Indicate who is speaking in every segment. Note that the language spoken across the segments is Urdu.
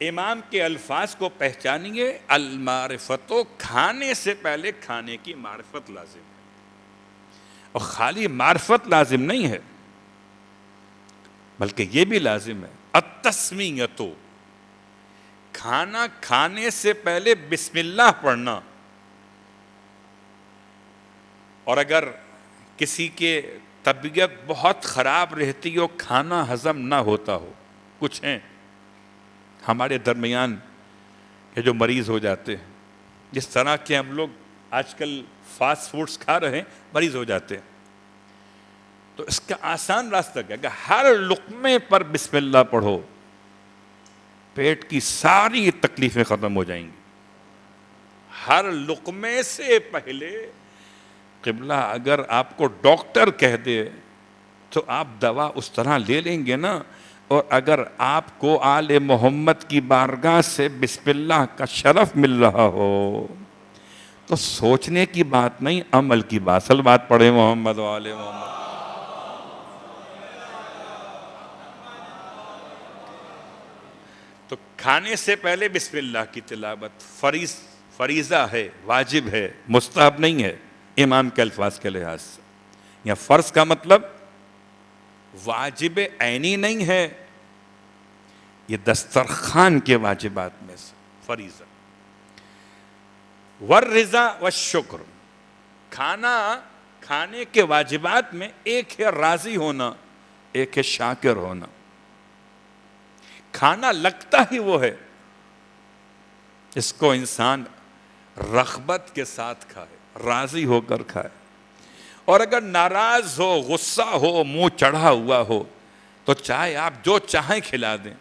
Speaker 1: امام کے الفاظ کو پہچانیے. المعرفت، کھانے سے پہلے کھانے کی معرفت لازم ہے. اور خالی معرفت لازم نہیں ہے بلکہ یہ بھی لازم ہے التسمیۃ، کھانا کھانے سے پہلے بسم اللہ پڑھنا. اور اگر کسی کے طبیعت بہت خراب رہتی ہو، کھانا ہضم نہ ہوتا ہو، کچھ ہیں ہمارے درمیان کہ جو مریض ہو جاتے ہیں، جس طرح کے ہم لوگ آج کل فاسٹ فوڈز کھا رہے ہیں، مریض ہو جاتے ہیں. تو اس کا آسان راستہ کیا کہ ہر لقمے پر بسم اللہ پڑھو، پیٹ کی ساری تکلیفیں ختم ہو جائیں گی. ہر لقمے سے پہلے قبلہ اگر آپ کو ڈاکٹر کہہ دے تو آپ دوا اس طرح لے لیں گے نا. اور اگر آپ کو آل محمد کی بارگاہ سے بسم اللہ کا شرف مل رہا ہو تو سوچنے کی بات نہیں، عمل کی بات. اصل بات پڑھے محمد و آل محمد. تو کھانے سے پہلے بسم اللہ کی تلاوت فریضہ ہے، واجب ہے، مستحب نہیں ہے امام کے الفاظ کے لحاظ سے. یا فرض کا مطلب واجب عینی نہیں ہے، یہ دسترخوان کے واجبات میں سے فریضہ. والرضا والشکر، کھانے کے واجبات میں ایک ہے راضی ہونا، ایک ہے شاکر ہونا. کھانا لگتا ہی وہ ہے اس کو انسان رغبت کے ساتھ کھائے، راضی ہو کر کھائے. اور اگر ناراض ہو، غصہ ہو، منہ چڑھا ہوا ہو تو چاہے آپ جو چاہیں کھلا دیں،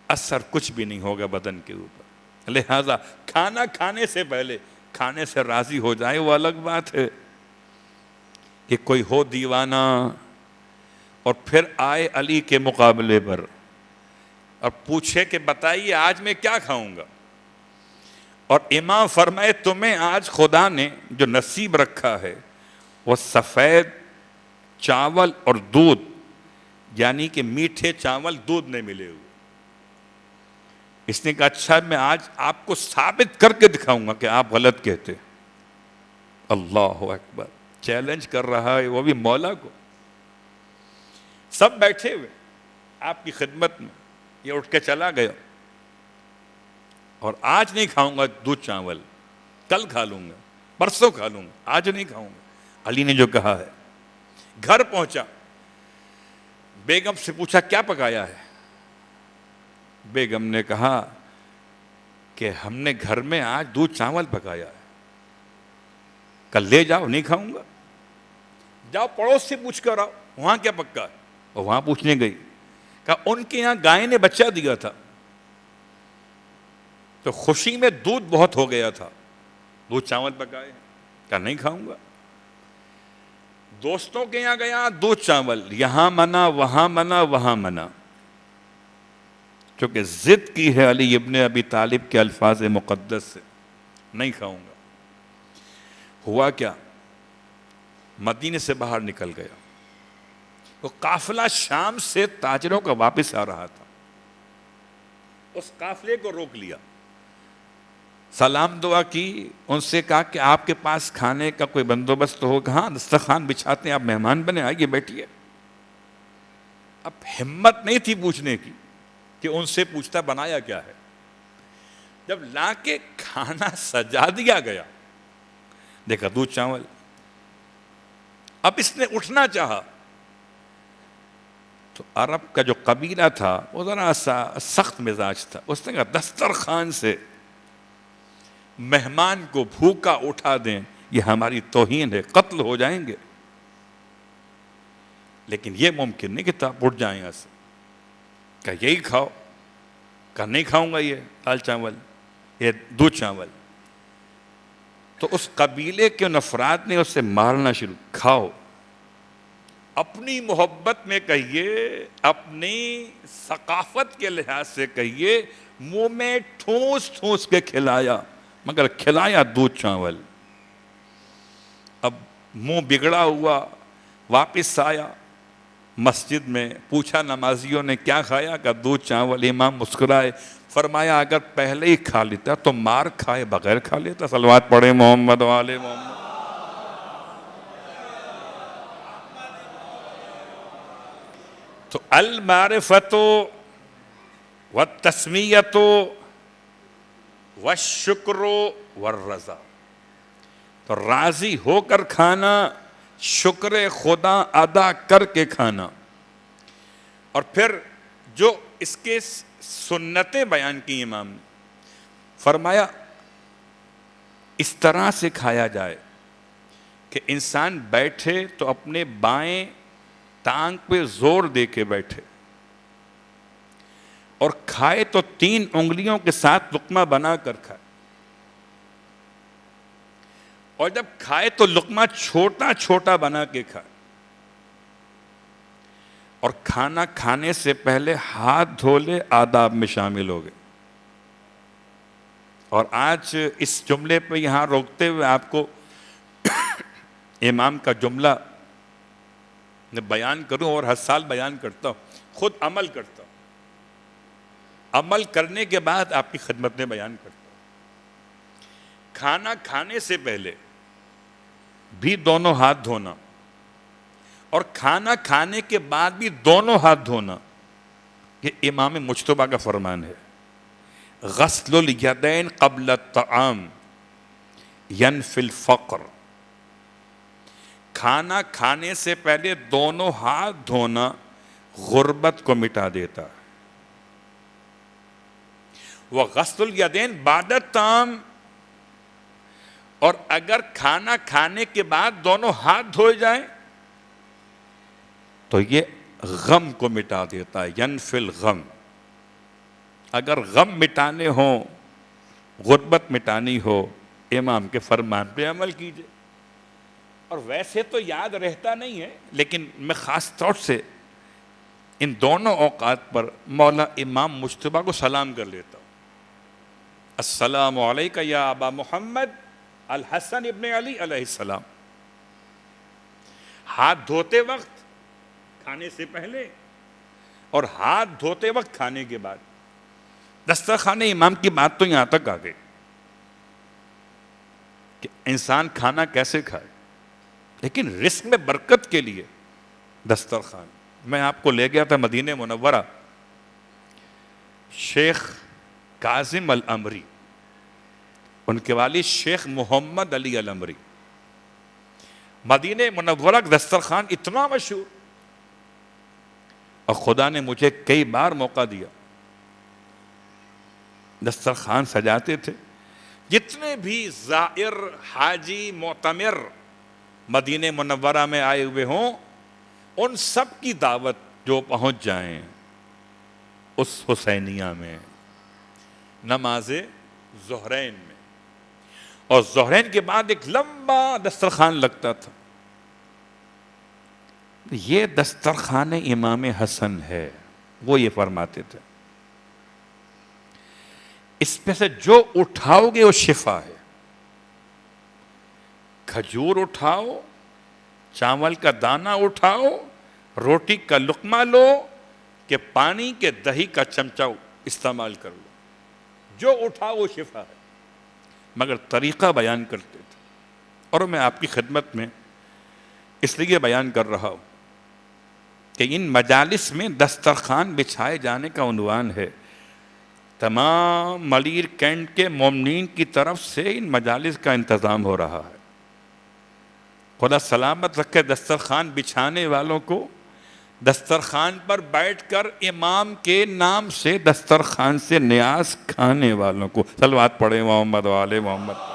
Speaker 1: اثر کچھ بھی نہیں ہوگا بدن کے اوپر. لہذا کھانا کھانے سے پہلے کھانے سے راضی ہو جائے وہ الگ بات ہے. کہ کوئی ہو دیوانہ اور پھر آئے علی کے مقابلے پر اور پوچھے کہ بتائیے آج میں کیا کھاؤں گا، اور امام فرمائے تمہیں آج خدا نے جو نصیب رکھا ہے وہ سفید چاول اور دودھ، یعنی کہ میٹھے چاول دودھ نہیں ملے ہوئے. اس نے کہا اچھا میں آج آپ کو ثابت کر کے دکھاؤں گا کہ آپ غلط کہتے. اللہ اکبر، چیلنج کر رہا ہے وہ بھی مولا کو. سب بیٹھے ہوئے آپ کی خدمت میں، یہ اٹھ کے چلا گیا اور آج نہیں کھاؤں گا دودھ چاول، کل کھا لوں گا، پرسوں کھا لوں گا، آج نہیں کھاؤں گا. علی نے جو کہا ہے. گھر پہنچا، بیگم سے پوچھا کیا پکایا ہے. بیگم نے کہا کہ ہم نے گھر میں آج دودھ چاول پکایا ہے. کل لے جاؤ، نہیں کھاؤں گا. جاؤ پڑوس سے پوچھ کر آؤ وہاں کیا پکا ہے. اور وہاں پوچھنے گئی، کہا ان کے یہاں گائے نے بچہ دیا تھا تو خوشی میں دودھ بہت ہو گیا تھا، دودھ چاول پکائے. کہا نہیں کھاؤں گا. دوستوں کے یہاں گیا، دودھ چاول، یہاں منع، وہاں منع، وہاں منع. چونکہ ضد کی ہے علی ابن ابی طالب کے الفاظ مقدس سے، نہیں کھاؤں گا. ہوا کیا، مدینے سے باہر نکل گیا. وہ قافلہ شام سے تاجروں کا واپس آ رہا تھا، اس قافلے کو روک لیا، سلام دعا کی، ان سے کہا کہ آپ کے پاس کھانے کا کوئی بندوبست ہو. ہاں دسترخوان بچھاتے ہیں، آپ مہمان بنے، آئیے بیٹھیے. اب ہمت نہیں تھی پوچھنے کی کہ ان سے پوچھتا بنایا کیا ہے. جب لا کے کھانا سجا دیا گیا، دیکھا دودھ چاول. اب اس نے اٹھنا چاہا تو عرب کا جو قبیلہ تھا وہ ذرا سا سخت مزاج تھا. اس نے کہا دسترخوان سے مہمان کو بھوکا اٹھا دیں یہ ہماری توہین ہے، قتل ہو جائیں گے. لیکن یہ ممکن نہیں کہ آپ اٹھ جائیں یہاں سے. کہا یہی کھاؤ. کہا نہیں کھاؤں گا یہ دال چاول، یہ دودھ چاول. تو اس قبیلے کے ان افراد نے اسے مارنا شروع. کھاؤ، اپنی محبت میں کہیے، اپنی ثقافت کے لحاظ سے کہیے، منہ میں ٹھونس ٹھونس کے کھلایا، مگر کھلایا دودھ چاول. اب منہ بگڑا ہوا واپس آیا مسجد میں، پوچھا نمازیوں نے کیا کھایا؟ کہ دودھ چاول۔ امام مسکرائے، فرمایا اگر پہلے ہی کھا لیتا تو مار کھائے بغیر کھا لیتا۔ صلوات پڑھے محمد و آل محمد۔ تو المعرفت والتسمیت والشکر والرضا، تو راضی ہو کر کھانا، شکر خدا ادا کر کے کھانا، اور پھر جو اس کے سنتیں بیان کی امام نے، فرمایا اس طرح سے کھایا جائے کہ انسان بیٹھے تو اپنے بائیں ٹانگ پہ زور دے کے بیٹھے، اور کھائے تو 3 انگلیوں کے ساتھ لقمہ بنا کر کھائے، اور جب کھائے تو لقمہ چھوٹا چھوٹا بنا کے کھائے، اور کھانا کھانے سے پہلے ہاتھ دھو لے، آداب میں شامل ہو گئے۔ اور آج اس جملے پہ یہاں روکتے ہوئے آپ کو امام کا جملہ بیان کروں، اور ہر سال بیان کرتا ہوں، خود عمل کرتا ہوں، عمل کرنے کے بعد آپ کی خدمت میں بیان کرتا ہوں۔ کھانا کھانے سے پہلے بھی دونوں ہاتھ دھونا، اور کھانا کھانے کے بعد بھی دونوں ہاتھ دھونا، یہ امام مجتبیٰ کا فرمان ہے۔ غسل الیدین قبل الطعام ینفی الفقر، کھانا کھانے سے پہلے دونوں ہاتھ دھونا غربت کو مٹا دیتا ہے۔ وغسل الیدین بعد الطعام، اور اگر کھانا کھانے کے بعد دونوں ہاتھ دھوئے جائیں تو یہ غم کو مٹا دیتا ہے، ینفی الغم۔ اگر غم مٹانے ہوں، غربت مٹانی ہو، امام کے فرمان پہ عمل کیجئے۔ اور ویسے تو یاد رہتا نہیں ہے، لیکن میں خاص طور سے ان دونوں اوقات پر مولا امام مجتبیٰ کو سلام کر لیتا ہوں۔ السلام علیکہ یا ابا محمد الحسن ابن علی علیہ السلام۔ ہاتھ دھوتے وقت کھانے سے پہلے، اور ہاتھ دھوتے وقت کھانے کے بعد۔ دسترخوان امام کی بات تو یہاں تک آ گئی کہ انسان کھانا کیسے کھائے، لیکن رزق میں برکت کے لیے دسترخوان۔ میں آپ کو لے گیا تھا مدینہ منورہ، شیخ کاظم العمری، ان کے والد شیخ محمد علی العمری۔ مدینہ منورہ کا دسترخوان اتنا مشہور، اور خدا نے مجھے کئی بار موقع دیا، دسترخوان سجاتے تھے۔ جتنے بھی زائر، حاجی، معتمر مدینہ منورہ میں آئے ہوئے ہوں، ان سب کی دعوت جو پہنچ جائیں اس حسینیہ میں نماز ظہرین میں، اور ظہرین کے بعد ایک لمبا دسترخوان لگتا تھا۔ یہ دسترخوان امام حسن ہے، وہ یہ فرماتے تھے اس پہ سے جو اٹھاؤ گے وہ شفا ہے۔ کھجور اٹھاؤ، چاول کا دانہ اٹھاؤ، روٹی کا لقمہ لو، کہ پانی کے دہی کا چمچہ استعمال کر لو، جو اٹھاؤ وہ شفا ہے۔ مگر طریقہ بیان کرتے تھے، اور میں آپ کی خدمت میں اس لیے بیان کر رہا ہوں کہ ان مجالس میں دسترخوان بچھائے جانے کا عنوان ہے۔ تمام ملیر کینٹ کے مومنین کی طرف سے ان مجالس کا انتظام ہو رہا ہے۔ خدا سلامت رکھے دسترخوان بچھانے والوں کو، دسترخوان پر بیٹھ کر امام کے نام سے دسترخوان سے نیاز کھانے والوں کو۔ صلوات پڑھیں محمد و آل محمد۔